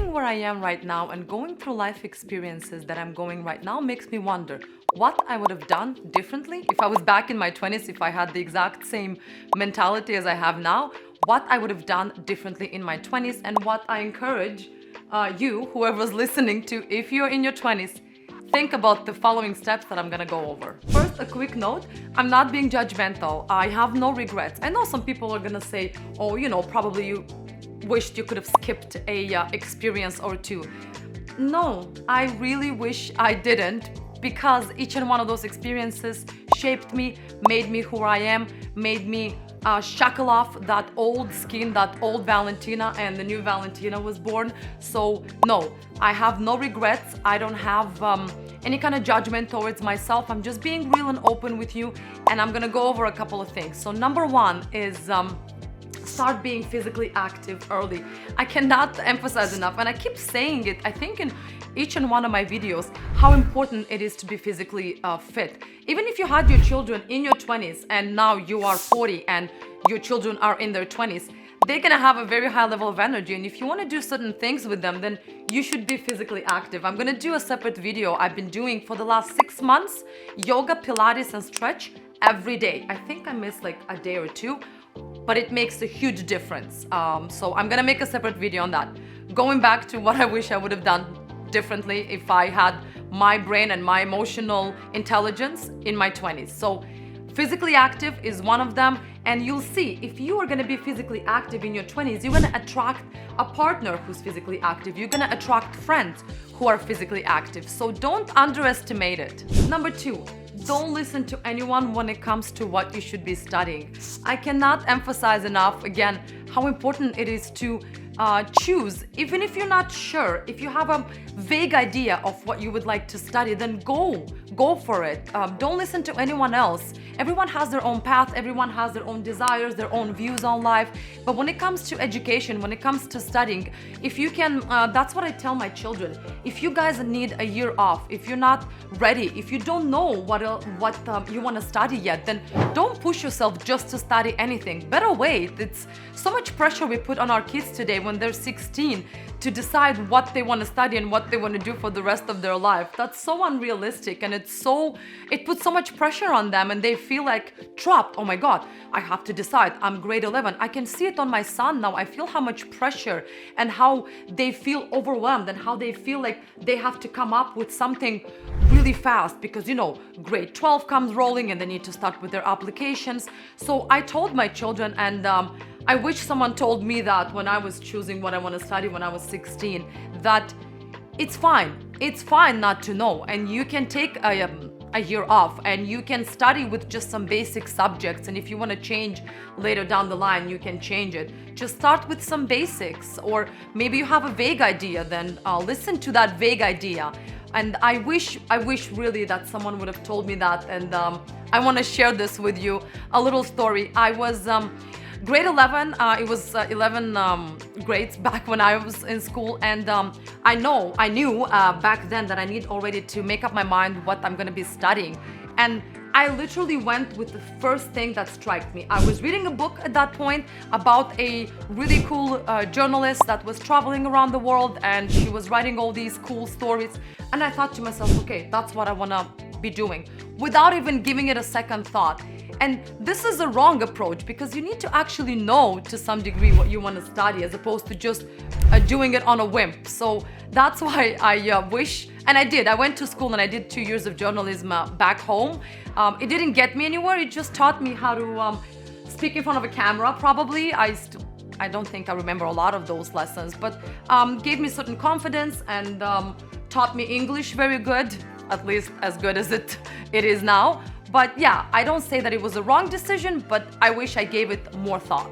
being where I am right now and going through life experiences that I'm going right now makes me wonder what I would have done differently if I was back in my 20s, if I had the exact same mentality as I have now, what I would have done differently in my 20s, and what I encourage you, whoever's listening to, if you're in your 20s, think about the following steps that I'm gonna go over. First, a quick note, I'm not being judgmental. I have no regrets. I know some people are gonna say, oh, probably you wished you could have skipped a experience or two. No, I really wish I didn't, because each and one of those experiences shaped me, made me who I am, made me shackle off that old skin, that old Valentina, and the new Valentina was born. So no, I have no regrets. I don't have any kind of judgment towards myself. I'm just being real and open with you, and I'm gonna go over a couple of things. So number one is start being physically active early. I cannot emphasize enough, and I keep saying it, I think in each and one of my videos, how important it is to be physically fit. Even if you had your children in your 20s and now you are 40 and your children are in their 20s, they're gonna have a very high level of energy, and if you want to do certain things with them, then you should be physically active. I'm gonna do a separate video. I've been doing for the last 6 months yoga, Pilates, and stretch every day. I think I missed like a day or two, but it makes a huge difference. So I'm gonna make a separate video on that. Going back to what I wish I would have done differently if I had my brain and my emotional intelligence in my 20s. So physically active is one of them, and you'll see if you are going to be physically active in your 20s, you're going to attract a partner who's physically active. You're going to attract friends who are physically active. So don't underestimate it. Number two, don't listen to anyone when it comes to what you should be studying. I cannot emphasize enough, again, how important it is to choose. Even if you're not sure, if you have a vague idea of what you would like to study, then go for it. Don't listen to anyone else. Everyone has their own path, everyone has their own desires, their own views on life. But when it comes to education, when it comes to studying, if you can, that's what I tell my children. If you guys need a year off, if you're not ready, if you don't know what you want to study yet, then don't push yourself just to study anything. Better wait. It's so much pressure we put on our kids today when they're 16 to decide what they want to study and what they want to do for the rest of their life. That's so unrealistic, and it puts so much pressure on them, and they feel like trapped. Oh my God, I have to decide. I'm grade 11. I can see it on my son now. I feel how much pressure and how they feel overwhelmed and how they feel like they have to come up with something really fast because, grade 12 comes rolling and they need to start with their applications. So I told my children, and I wish someone told me that when I was choosing what I want to study when I was 16, that it's fine. It's fine not to know, and you can take a year off and you can study with just some basic subjects, and if you want to change later down the line, you can change it. Just start with some basics, or maybe you have a vague idea, then listen to that vague idea. And I wish really that someone would have told me that, and I want to share this with you, a little story. I was grade 11, it was 11 grades back when I was in school, and I knew back then that I need already to make up my mind what I'm going to be studying. And I literally went with the first thing that struck me. I was reading a book at that point about a really cool journalist that was traveling around the world, and she was writing all these cool stories. And I thought to myself, okay, that's what I want to be doing, without even giving it a second thought. And this is a wrong approach, because you need to actually know to some degree what you want to study, as opposed to just doing it on a whim. So that's why I wish, and I did. I went to school and I did 2 years of journalism back home. It didn't get me anywhere. It just taught me how to speak in front of a camera, probably. I don't think I remember a lot of those lessons, but gave me certain confidence, and taught me English very good, at least as good as it is now. But yeah, I don't say that it was a wrong decision, but I wish I gave it more thought.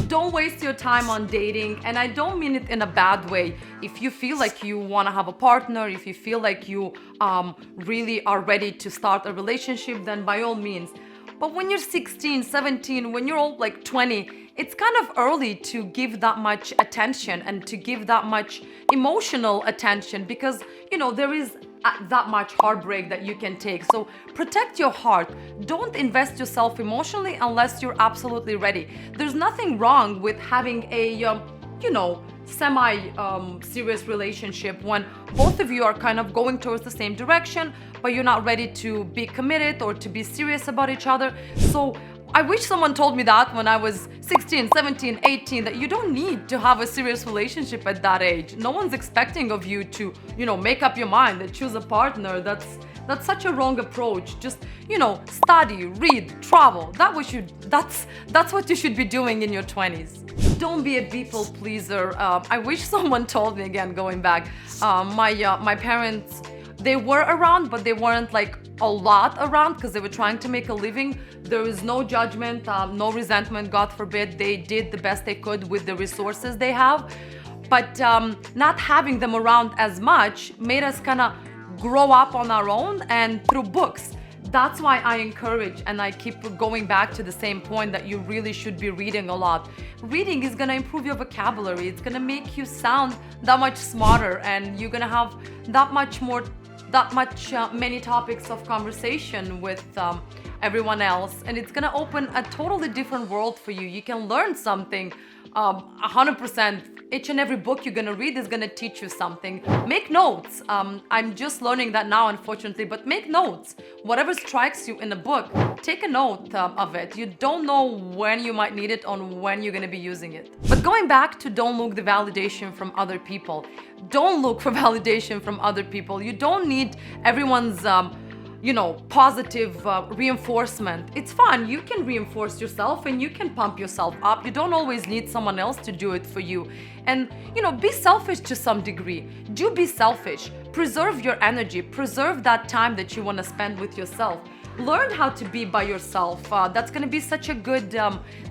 Don't waste your time on dating, and I don't mean it in a bad way. If you feel like you want to have a partner, if you feel like you really are ready to start a relationship, then by all means. But when you're 16, 17, when you're all like 20, it's kind of early to give that much attention and to give that much emotional attention, because, there is that much heartbreak that you can take. So protect your heart. Don't invest yourself emotionally unless you're absolutely ready. There's nothing wrong with having a, serious relationship when both of you are kind of going towards the same direction, but you're not ready to be committed or to be serious about each other. So I wish someone told me that when I was 16, 17, 18, that you don't need to have a serious relationship at that age. No one's expecting of you to, make up your mind and choose a partner. That's such a wrong approach. Just, study, read, travel. That's what you should be doing in your 20s. Don't be a people pleaser. I wish someone told me, again, going back. My parents, they were around, but they weren't like a lot around because they were trying to make a living. There is no judgment, no resentment, God forbid. They did the best they could with the resources they have. But not having them around as much made us kind of grow up on our own and through books. That's why I encourage and I keep going back to the same point that you really should be reading a lot. Reading is going to improve your vocabulary. It's going to make you sound that much smarter, and you're going to have many topics of conversation with everyone else, and it's going to open a totally different world for you. You can learn something 100%. Each and every book you're going to read is going to teach you something. Make notes. I'm just learning that now, unfortunately, but make notes. Whatever strikes you in a book, take a note of it. You don't know when you might need it or when you're going to be using it. But going back to don't look the validation from other people. Don't look for validation from other people. You don't need everyone's positive reinforcement. It's fun. You can reinforce yourself and you can pump yourself up. You don't always need someone else to do it for you. And, be selfish to some degree. Do be selfish. Preserve your energy. Preserve that time that you want to spend with yourself. Learn how to be by yourself. That's going to be such a good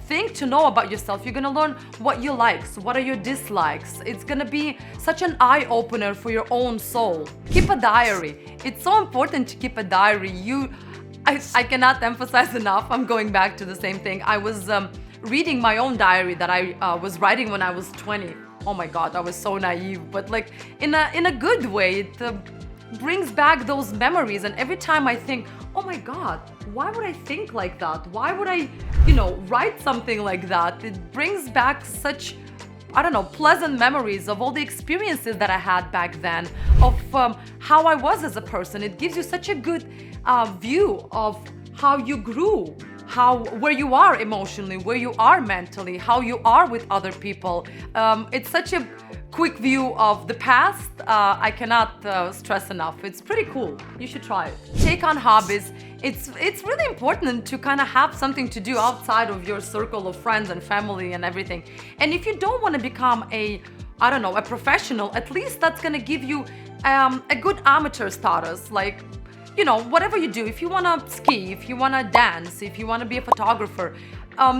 thing to know about yourself. You're going to learn what you like, what are your dislikes. It's going to be such an eye-opener for your own soul. Keep a diary. It's so important to keep a diary. I cannot emphasize enough. I'm going back to the same thing. I was reading my own diary that I was writing when I was 20. Oh my God, I was so naive, but like in a good way. It brings back those memories, and every time I think, oh my God, why would I think like that? Why would I, write something like that? It brings back such, pleasant memories of all the experiences that I had back then, of how I was as a person. It gives you such a good view of how you grew, where you are emotionally, where you are mentally, how you are with other people. It's such a quick view of the past. I cannot stress enough. It's pretty cool. You should try it. Take on hobbies. It's really important to kind of have something to do outside of your circle of friends and family and everything. And if you don't want to become a professional, at least that's going to give you a good amateur status. Like, whatever you do, if you want to ski, if you want to dance, if you want to be a photographer,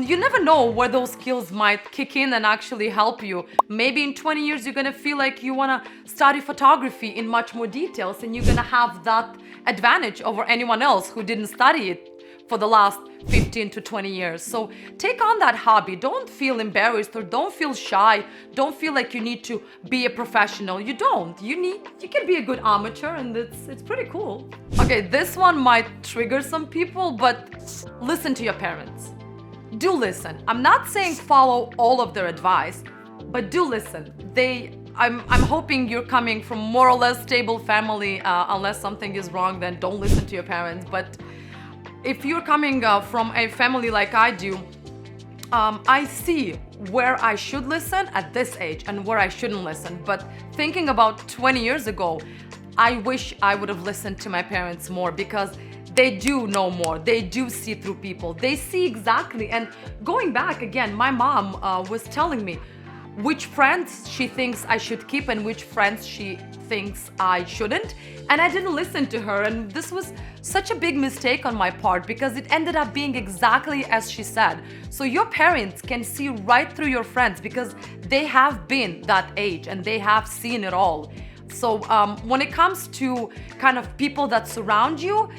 you never know where those skills might kick in and actually help you. Maybe in 20 years, you're going to feel like you want to study photography in much more details, and you're going to have that advantage over anyone else who didn't study it for the last 15 to 20 years. So take on that hobby. Don't feel embarrassed or don't feel shy. Don't feel like you need to be a professional. You don't. You can be a good amateur, and it's pretty cool. Okay, this one might trigger some people, but listen to your parents. Do listen. I'm not saying follow all of their advice, but do listen. I'm hoping you're coming from more or less stable family. Unless something is wrong, then don't listen to your parents. But if you're coming from a family like I do, I see where I should listen at this age and where I shouldn't listen. But thinking about 20 years ago, I wish I would have listened to my parents more, because they do know more. They do see through people. They see exactly. And going back again, my mom was telling me which friends she thinks I should keep and which friends she thinks I shouldn't. And I didn't listen to her. And this was such a big mistake on my part, because it ended up being exactly as she said. So your parents can see right through your friends, because they have been that age and they have seen it all. So when it comes to kind of people that surround you,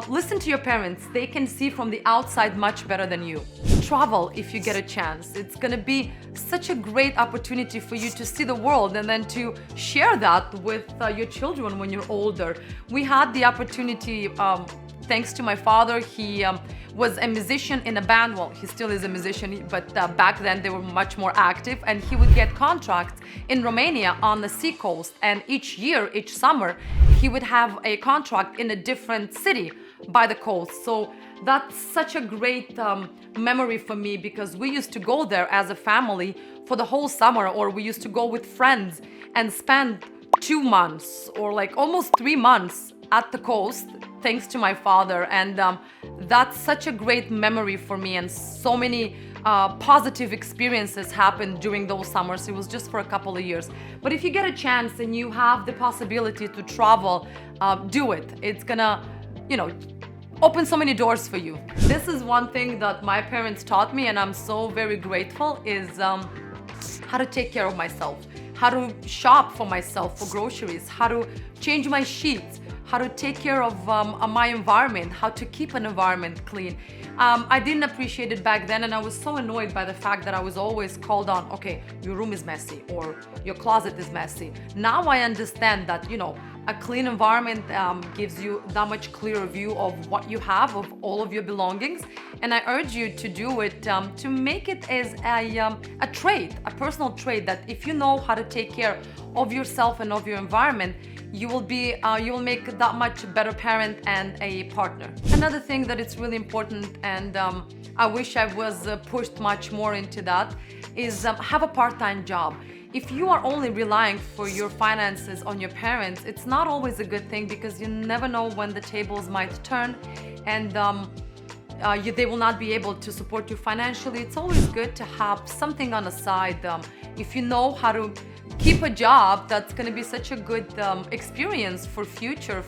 listen to your parents. They can see from the outside much better than you. Travel if you get a chance. It's going to be such a great opportunity for you to see the world and then to share that with your children when you're older. We had the opportunity thanks to my father, he was a musician in a band. Well, he still is a musician, but back then they were much more active, and he would get contracts in Romania on the seacoast. And each year, each summer, he would have a contract in a different city by the coast. So that's such a great memory for me, because we used to go there as a family for the whole summer, or we used to go with friends and spend 2 months or like almost 3 months at the coast, thanks to my father. And that's such a great memory for me, and so many positive experiences happened during those summers. It was just for a couple of years. But if you get a chance and you have the possibility to travel, do it. It's gonna, open so many doors for you. This is one thing that my parents taught me, and I'm so very grateful, is how to take care of myself, how to shop for myself for groceries, how to change my sheets, how to take care of my environment, how to keep an environment clean. I didn't appreciate it back then, and I was so annoyed by the fact that I was always called on, okay, your room is messy or your closet is messy. Now I understand that, a clean environment gives you that much clearer view of what you have, of all of your belongings. And I urge you to do it, to make it as a trait, a personal trait, that if you know how to take care of yourself and of your environment, you will make that much better parent and a partner. Another thing that it's really important, and I wish I was pushed much more into that, is have a part-time job. If you are only relying for your finances on your parents, it's not always a good thing, because you never know when the tables might turn, and they will not be able to support you financially. It's always good to have something on the side. If you know how to keep a job, that's going to be such a good experience for future,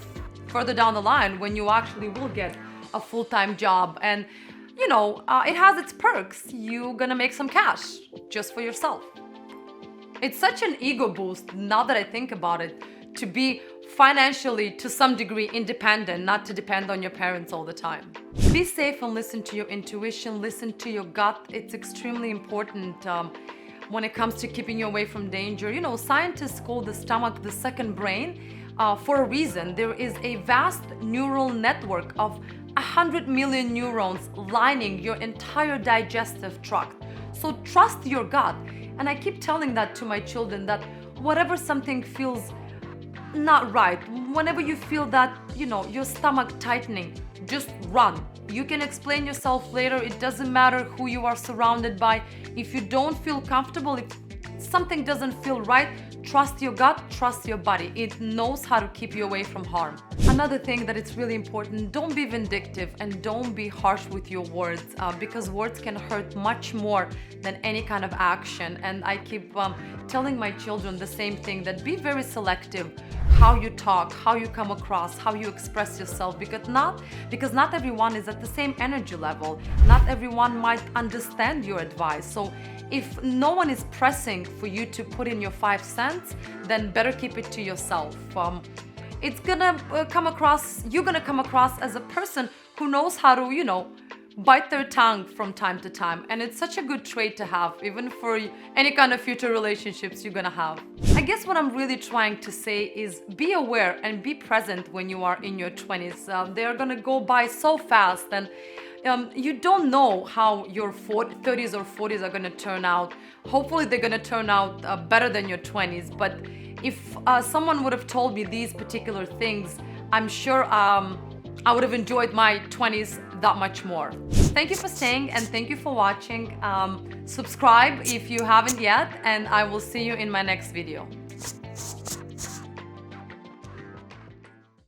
further down the line, when you actually will get a full-time job. And it has its perks. You're gonna make some cash just for yourself. It's such an ego boost, now that I think about it, to be financially, to some degree, independent, not to depend on your parents all the time. Be safe and listen to your intuition, listen to your gut. It's extremely important when it comes to keeping you away from danger. Scientists call the stomach the second brain for a reason. There is a vast neural network of 100 million neurons lining your entire digestive tract. So trust your gut. And I keep telling that to my children, that whatever something feels not right, whenever you feel that, your stomach tightening, just run. You can explain yourself later. It doesn't matter who you are surrounded by. If you don't feel comfortable, if something doesn't feel right, trust your gut, trust your body. It knows how to keep you away from harm. Another thing that it's really important, don't be vindictive and don't be harsh with your words, because words can hurt much more than any kind of action. And I keep telling my children the same thing, that be very selective how you talk, how you come across, how you express yourself, because not everyone is at the same energy level. Not everyone might understand your advice. So if no one is pressing for you to put in your 5 cents, then better keep it to yourself. It's gonna you're gonna come across as a person who knows how to, bite their tongue from time to time. And it's such a good trait to have, even for any kind of future relationships you're gonna have. I guess what I'm really trying to say is be aware and be present when you are in your 20s. They're gonna go by so fast, and you don't know how your 30s or 40s are gonna turn out. Hopefully they're gonna turn out better than your 20s. But if someone would have told me these particular things, I'm sure I would have enjoyed my 20s that much more. Thank you for staying, and thank you for watching. Subscribe if you haven't yet, and I will see you in my next video.